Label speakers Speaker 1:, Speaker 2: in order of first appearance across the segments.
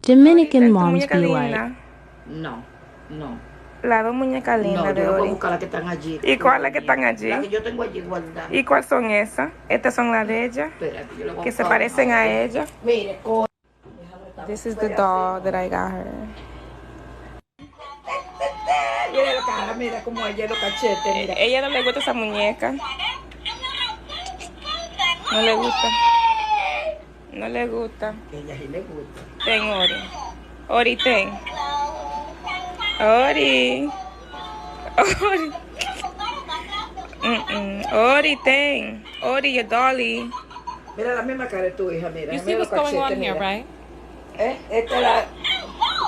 Speaker 1: Dominican moms be like,
Speaker 2: No, no.
Speaker 3: Las dos muñecas lindas
Speaker 2: No,
Speaker 3: de
Speaker 2: yo no voy a
Speaker 3: Ori.
Speaker 2: buscar las que están allí.
Speaker 3: ¿Y cuáles que están allí?
Speaker 2: Las que yo tengo allí guardadas.
Speaker 3: ¿Y cuáles son esas? Estas son las de ella.
Speaker 2: Espérate, yo le voy a
Speaker 3: Que se
Speaker 2: buscar
Speaker 3: parecen
Speaker 2: una.
Speaker 3: a ella.
Speaker 2: Mire,
Speaker 3: This is the doll that I got her.
Speaker 2: mira la cara, mira cómo ella los cachetes, mira.
Speaker 3: Ella no le gusta esa muñeca. No le gusta. No le gusta.
Speaker 2: Ella sí le gusta.
Speaker 3: Ten, Ori. Ori, ten. Ori. Ori. Ori, ten. Ori, your dolly.
Speaker 2: Mira la misma cara de tu hija, mira.
Speaker 4: You see what's going on here, right?
Speaker 2: Esta la...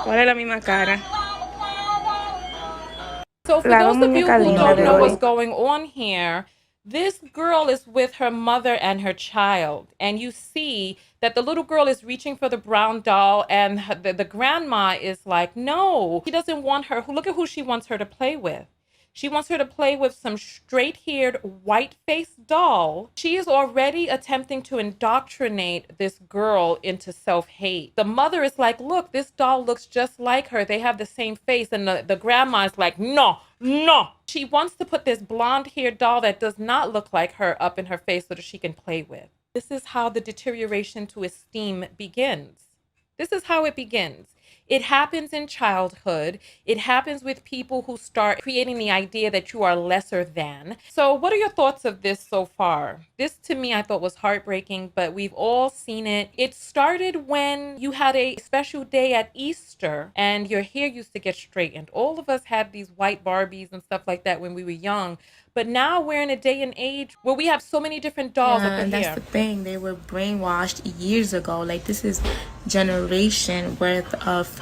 Speaker 3: ¿Cuál es la misma cara?
Speaker 4: So for those of you who don't know what's going on here, this girl is with her mother and her child. And you see that the little girl is reaching for the brown doll and the grandma is like, no, she doesn't want her. Look at who she wants her to play with. She wants her to play with some straight-haired, white-faced doll. She is already attempting to indoctrinate this girl into self-hate. The mother is like, look, this doll looks just like her. They have the same face. And the grandma is like, no, no. She wants to put this blonde-haired doll that does not look like her up in her face so that she can play with. This is how the deterioration to esteem begins. This is how it begins. It happens in childhood. It happens with people who start creating the idea that you are lesser than. So what are your thoughts of this so far? This to me, I thought was heartbreaking, but we've all seen it. It started when you had a special day at Easter and your hair used to get straightened. All of us had these white Barbies and stuff like that when we were young. But now we're in a day and age where we have so many different dolls up in
Speaker 5: and that's the thing. They were brainwashed years ago. Like, this is generation worth of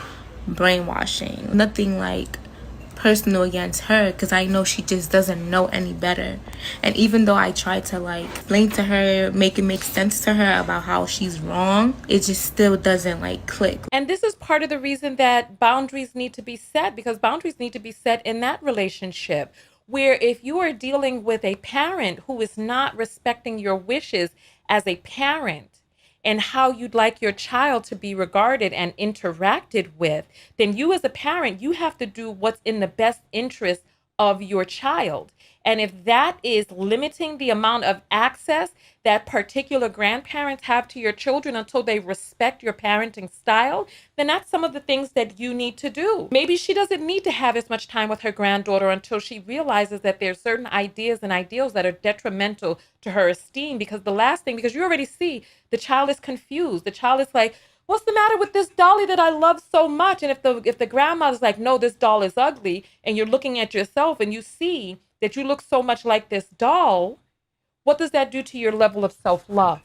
Speaker 5: brainwashing. Nothing like personal against her, because I know she just doesn't know any better. And even though I try to like explain to her, make it make sense to her about how she's wrong, it just still doesn't like click.
Speaker 4: And this is part of the reason that boundaries need to be set, because boundaries need to be set in that relationship. Where if you are dealing with a parent who is not respecting your wishes as a parent and how you'd like your child to be regarded and interacted with, then you as a parent, you have to do what's in the best interest of your child. And if that is limiting the amount of access that particular grandparents have to your children until they respect your parenting style, then that's some of the things that you need to do. Maybe she doesn't need to have as much time with her granddaughter until she realizes that there's certain ideas and ideals that are detrimental to her esteem. Because the last thing, because you already see the child is confused. The child is like, what's the matter with this dolly that I love so much? And if the grandmother's like, no, this doll is ugly, and you're looking at yourself and you see that you look so much like this doll, what does that do to your level of self-love?